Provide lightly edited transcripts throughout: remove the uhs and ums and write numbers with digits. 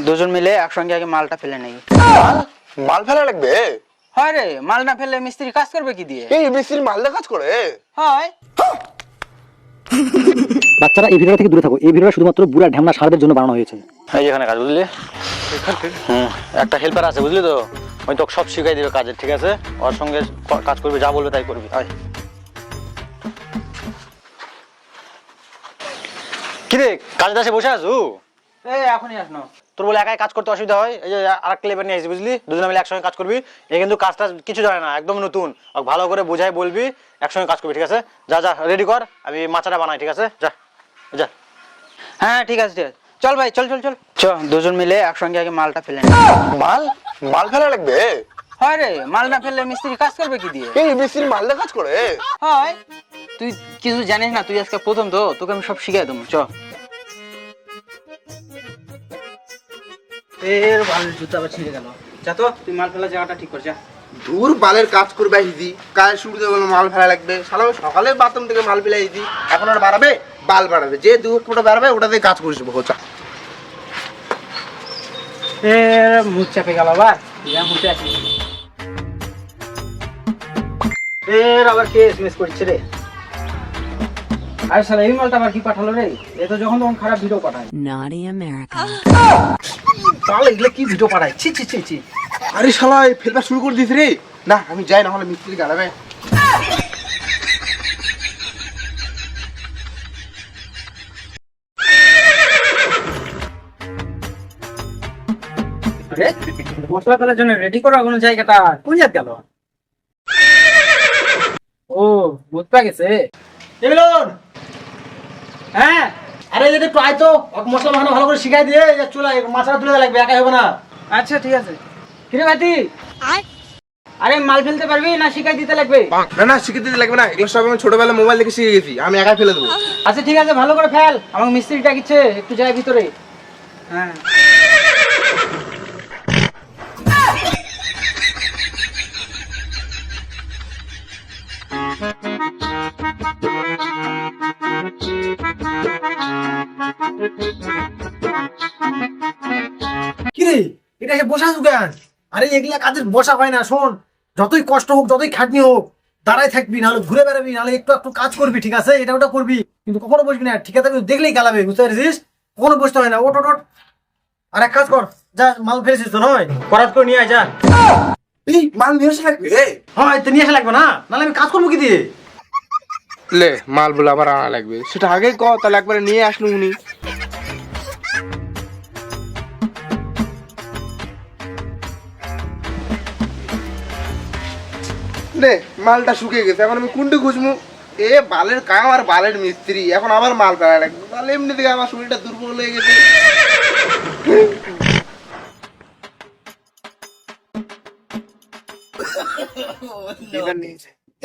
দুজন মিলে একসঙ্গে আগে মালটা ফেলে নেই। মাল ফেলা লাগবে? হয় রে, মাল না ফেললে মিস্ত্রি কাজ করবে কি দিয়ে? এই মিস্ত্রি মাল দিয়ে কাজ করে? হয়। বাচ্চারা এই ভিডিও থেকে দূরে থাকো, এই ভিডিওটা শুধুমাত্র বুড়া ঢ্যামনা সারদের জন্য বানানো হয়েছে। এই যেখানে কাজ, বুঝলি? একটা হেল্পার আছে, বুঝলি তো? ওই তোকে সব শিখাই দিবে কাজের, ঠিক আছে? ওর সঙ্গে কাজ করবি, যা বলবে তাই করবি। আয়। কিরে, কাজে আসে বসে আছো? এই এখনই আসনো। তোর বলে একাই কাজ করতে অসুবিধা হয়, এই যে আরেকটা লেবার নিয়ে আসি, বুঝলি? দুজনে মিলে একসঙ্গে কাজ করবি। এ কিন্তু কাজটা কিছু জানে না, একদম নতুন। ভালো করে বোঝাই বলবি, একসঙ্গে কাজ করবি, ঠিক আছে? যা যা রেডি কর, আমি মাচাটা বানাই, ঠিক আছে? যা যা। হ্যাঁ ঠিক আছে, ঠিক আছে। চল ভাই, চল চল চল। দুজন মিলে একসঙ্গে আগে মালটা ফেলে নেই। মাল মাল ফেলা লাগবে? হয় রে, মাল না ফেললে মিস্ত্রি কাজ করবে কি দিয়ে? এই মিস্ত্রি মাল দিয়ে কাজ করে? হয়। তুই কিছু জানিস না, তুই আজকে প্রথম তো, তোকে আমি সব শিখাই দেবো। এর ভালো জুতা আবার ছিঁড়ে গেল। যা তো, তুই মাল ফেলার জায়গাটা ঠিক কর, যা। দূর বালের কাজ করবে হিদি, কাজ শুরুতে বলে মাল ফেলা লাগবে। শালা সকালে বাথরুম থেকে মাল ফেলাই দিই, এখন আর বাড়াবে? বাল বাড়াবে, যে দু ফুটা বাড়াবে ওটাতে কাজ করিস। হোচা এর মুখ চাপে গেল আবার। এর আবার কে এসএমএস করছে রে? আর শালা এই মালটা আবার কি পাঠালো রে? এ তো যখন তখন খারাপ ভিডিও পাঠায়। Naughty America. তাহলে এগুলো কি ভিডিও পাঠায়? ছি ছি ছি ছি। আরে শালা ফেলবা শুরু করে দিস রে। না আমি যাই, না হলে মিস্ত্রি গাড়াবে। মশলা ফেলার জন্য রেডি করা কোনো জায়গাটা কোন জায়গা গেল? ও বুঝতে গেছে। হ্যাঁ, আরে যদি প্রায় তো মশলা মাখানো ভালো করে শিখাই দিয়ে চুলা মাছটা তুলে লাগবে, একাই হবে না। আচ্ছা ঠিক আছে। কিরে ভাতি, আরে মাল ফেলতে পারবি না শিখাই দিতে লাগবে? না না, শিখে দিতে লাগবে না, এগুলো সব আমি ছোটবেলায় মোবাইল দেখে শিখে গেছি, আমি একাই ফেলে দেবো। আচ্ছা ঠিক আছে, ভালো করে ফেল। আমাকে মিস্ত্রি ডাকিচ্ছে, একটু যাই ভিতরে। হ্যাঁ কিরে এটা সে বসা কেন? আরে এগুলা কাজের বসা হয় না। শোন, যতই কষ্ট হোক, যতই খাটনি হোক, দাঁড়ায় থাকবি, নাহলে ঘুরে বেড়াবি, নাহলে একটু একটু কাজ করবি, ঠিক আছে? এটা ওটা করবি, কিন্তু কখনো বসবি না। ঠিক আছে, দেখলেই গালাবে, বুঝতে পারছিস? কখনো বসতে হয় না। ওট ওট ওট। আর এক কাজ কর, যা মাল ফেলেছিস তো নয়, করাত করে নিয়ে আয়, যা। এই মাল নিয়ে আসে লাগবে? হয় তো নিয়ে আসা লাগবে না, নাহলে আমি কাজ করবো কি দিয়ে? লে মাল বলে আবার আনা লাগবে, সেটা আগেই ক, তাহলে একবারে নিয়ে আসলো উনি। লে মালটা শুকিয়ে গেছে, এখন আমি কোনটা খুঁজবো? এ বালের কাম আর বালের মিস্ত্রি, এখন আবার মাল ফেলা লাগবে। তাহলে এমনি থেকে আমার শরীরটা দুর্বল হয়ে গেছে।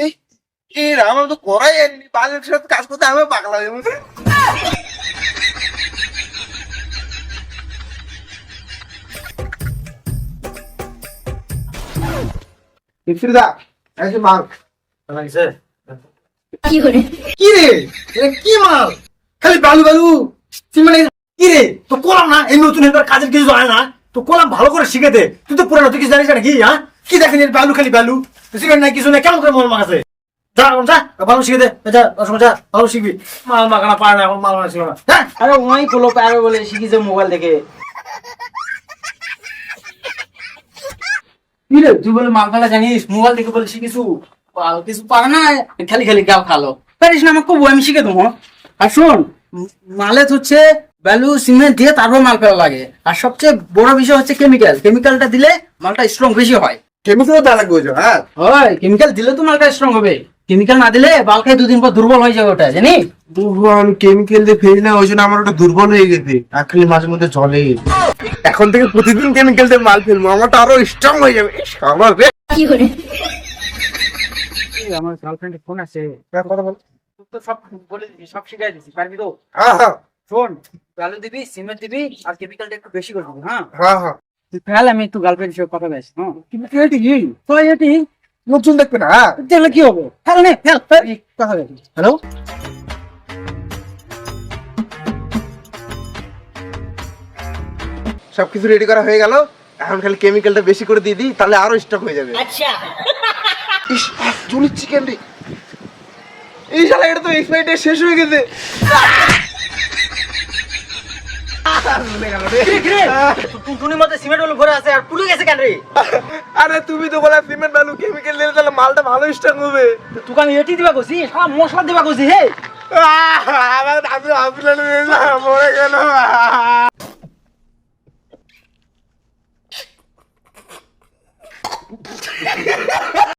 এই এই আমার তো করাই যায়নি, বালের সাথে কাজ করতে আমি পাগলা হয়ে গেছি। মিস্ত্রিদা এই যে মাল কি রে এটা কি মাল? খালি বালু বালু সিমেন্ট। কি রে তো কলাম না, এই নতুন এবার কাজের কিছু হয় না তো কলাম, ভালো করে শিখে দে। তুই তো পুরানো, তুই কিছু জানিস না কি? হ্যাঁ, কি দেখেন বালু, খালি বালু, সিমেন্ট নাই, কিছু নাই, কেমন করে মল মাখাছে? যা এখন যা, ভালো শিখে দে, যা যা, ভালো শিখবি। মাল মাখানা পারে না, এখন মাল মাখা ছিল না। হ্যাঁ, আরে ওই গুলো পারবে বলে শিখিছে মোবাইল দেখে। কি রে, তুই বলে মাল ফেলা জানিস, মোবাইল দেখে বলে শিখিছু? কিছু পারে না, খালি খালি গাল খালো। পারিস না, আমাকে কবু, আমি শিখে দেবো। আর শোন, মালেত হচ্ছে বালু সিমেন্ট দিয়ে তারপর মাল ফেলা লাগে। আর সবচেয়ে বড় বিষয় হচ্ছে কেমিক্যাল। কেমিক্যালটা দিলে মালটা স্ট্রং বেশি হয়। কেমিক্যাল দেওয়া লাগবে? হ্যাঁ হয়, কেমিক্যাল দিলে তো মালটা স্ট্রং হবে। কেমিক্যাল না দিলে বাল খাই দুদিন পর দুর্বল হয়ে যাবে, ওটা জানি। আমি কেমিক্যাল দিয়ে ফেলি না, ওই জন্য আমার ওটা দুর্বল হয়ে গেছে, আখলি মাঝে মধ্যে জলে। এখন থেকে প্রতিদিন কেমিক্যাল দিয়ে মাল ফেলবো, আমারটা আরো স্ট্রং হয়ে যাবে। আমার আমার গার্লফ্রেন্ডের ফোন আছে, কথা বল। তো সব বলে দিবি, সব শিখাই দিছি, পারবি তো? হ্যাঁ হ্যাঁ শোন, বালু দিবি, সিমেন্ট দিবি, আর কেমিক্যালটা একটু বেশি করে দিবি। হ্যাঁ হ্যাঁ হ্যাঁ, তুই ফেল, আমি একটু গার্লফ্রেন্ড হিসেবে কথা বলছি। হ্যাঁ কিন্তু এটি কি তো এটি লোকজন দেখবে না? হ্যাঁ দেখলে কি হবে? ফেল নে, ফেল কথা বলছি। হ্যালো, সবকিছু রেডি করা হয়ে গেল, এখন খালি কেমিক্যালটা বেশি করে দিয়ে দিই, তাহলে আরো স্টক হয়ে যাবে। ইস, জুলির চিকেন রে, এই শালা এটা তো এক্সপায়ারি ডেট শেষ হয়ে গেছে। টুনটুনির মধ্যে সিমেন্ট গুলো ভরে আছে আর পুড়ে গেছে কেন রে? আরে তুমি তো বলা সিমেন্ট বালু কেমিক্যাল দিলে তাহলে মালটা ভালো স্ট্রং হবে। তোকে আমি এটি দিবা কইছি, সব মশলা দিবা কইছি হে। আমার দাদু হাসপাতালে মরে গেল।